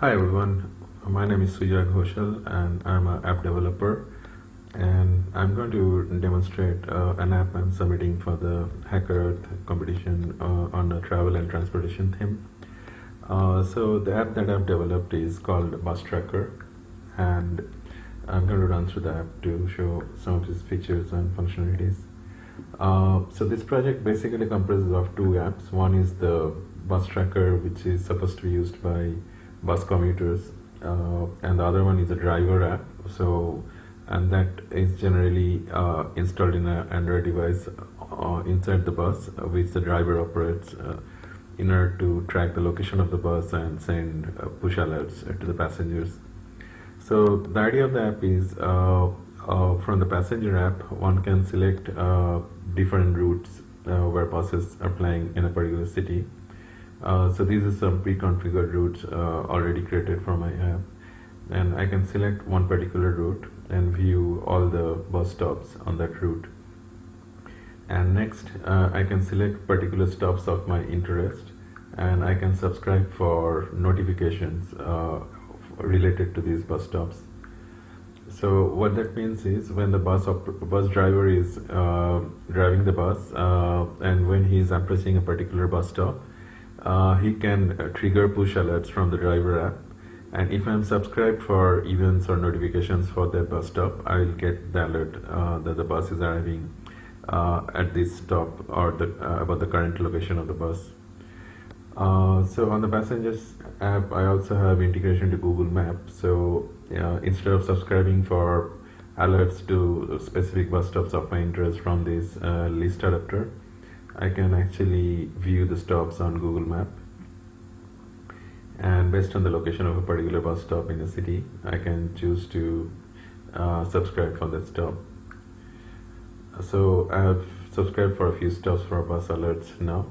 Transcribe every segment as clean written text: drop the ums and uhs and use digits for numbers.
Hi everyone, my name is Sujoy Ghosal and I'm an app developer, and I'm going to demonstrate an app I'm submitting for the HackerEarth competition on the travel and transportation theme. So the app that I've developed is called Bus Tracker, and I'm going to run through the app to show some of its features and functionalities. So this project basically comprises of two apps. One is the Bus Tracker, which is supposed to be used by bus commuters, and the other one is a driver app. And that is generally installed in an Android device inside the bus, which the driver operates in order to track the location of the bus and send push alerts to the passengers. So the idea of the app is from the passenger app, one can select different routes where buses are plying in a particular city. So these are some pre-configured routes already created for my app, and I can select one particular route and view all the bus stops on that route. And next I can select particular stops of my interest, and I can subscribe for notifications related to these bus stops. So what that means is when the bus driver is driving the bus, and when he is approaching a particular bus stop, he can trigger push alerts from the driver app, and if I'm subscribed for events or notifications for that bus stop, I will get the alert that the bus is arriving at this stop, or about the current location of the bus. So on the passengers app, I also have integration to Google Maps. So instead of subscribing for alerts to specific bus stops of my interest from this list adapter, I can actually view the stops on Google Map, and based on the location of a particular bus stop in a city, I can choose to subscribe for that stop. So I have subscribed for a few stops for bus alerts now.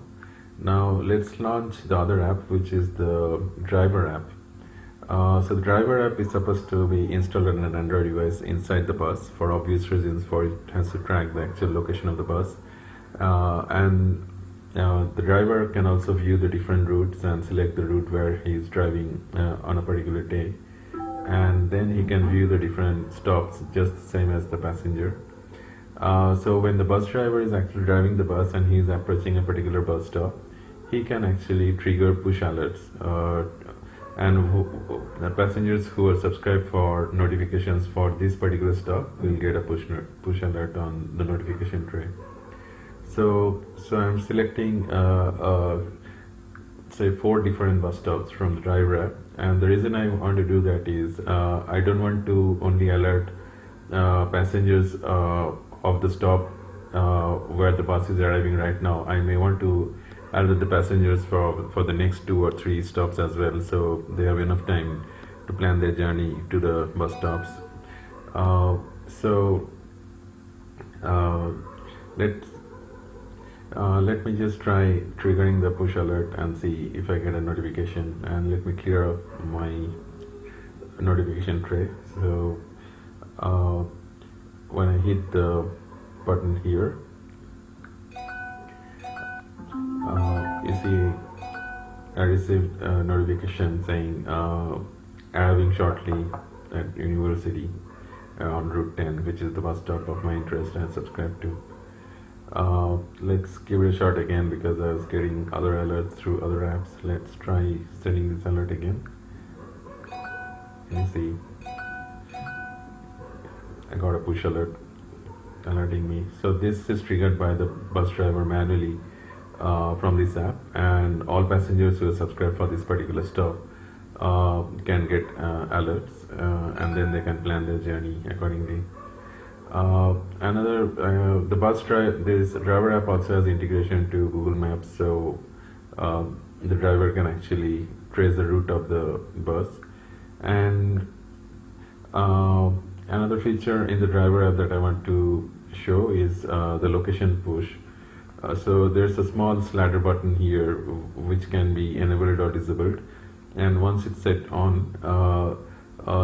Now let's launch the other app, which is the driver app. So the driver app is supposed to be installed on an Android device inside the bus for obvious reasons, for it has to track the actual location of the bus. And the driver can also view the different routes and select the route where he is driving on a particular day, and then he can view the different stops just the same as the passenger. So when the bus driver is actually driving the bus and he is approaching a particular bus stop, he can actually trigger push alerts, and the passengers who are subscribed for notifications for this particular stop will get a push alert on the notification tray. So I'm selecting say 4 different bus stops from the driver app, and the reason I want to do that is I don't want to only alert passengers of the stop where the bus is arriving right now. I may want to alert the passengers for the next 2 or 3 stops as well, so they have enough time to plan their journey to the bus stops. Let me just try triggering the push alert and see if I get a notification, and let me clear up my notification tray. So when I hit the button here, you see I received a notification saying arriving shortly at University on Route 10, which is the bus stop of my interest and subscribed to. Let's give it a shot again, because I was getting other alerts through other apps. Let's try sending this alert again. You see I got a push alert alerting me. So this is triggered by the bus driver manually from this app, and all passengers who are subscribed for this particular stop can get alerts, and then they can plan their journey accordingly. This driver app also has integration to Google Maps, so the driver can actually trace the route of the bus. And another feature in the driver app that I want to show is the location push. So there's a small slider button here which can be enabled or disabled, and once it's set on,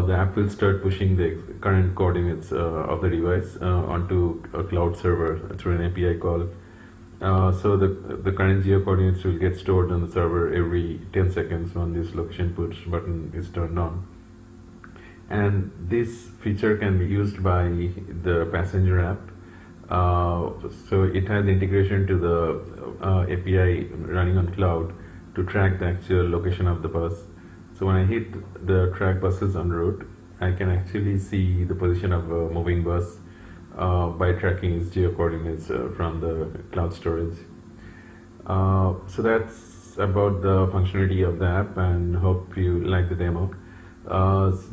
the app will start pushing the current coordinates of the device onto a cloud server through an API call, So the current geo coordinates will get stored on the server every 10 seconds when this location push button is turned on. And this feature can be used by the passenger app. So it has integration to the API running on cloud to track the actual location of the bus. So when I hit the track buses en route, I can actually see the position of a moving bus by tracking its geo coordinates from the cloud storage. So that's about the functionality of the app, and hope you like the demo.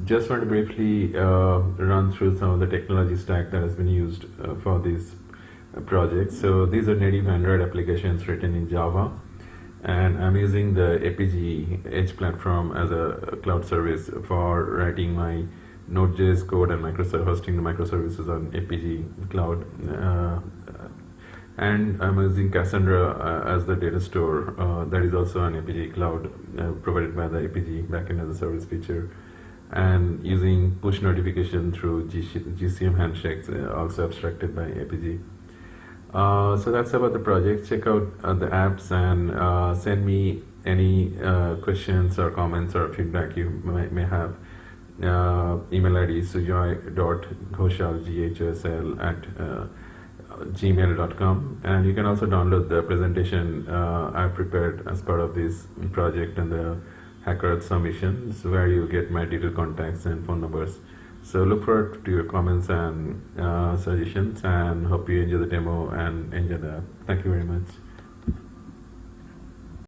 Just want to briefly run through some of the technology stack that has been used for this project. So these are native Android applications written in Java, and I'm using the APG Edge platform as a cloud service for writing my Node.js code and hosting the microservices on APG cloud. And I'm using Cassandra as the data store. That is also an APG cloud provided by the APG backend as a service feature. And using push notification through GCM handshakes, also abstracted by APG. So that's about the project. Check out the apps and send me any questions or comments or feedback you may have. Email ID sujoy.ghosal, GHOSL at gmail.com, and you can also download the presentation I prepared as part of this project and the HackerEarth submissions, where you get my detailed contacts and phone numbers. So look forward to your comments and suggestions, and hope you enjoy the demo and enjoy the app. Thank you very much.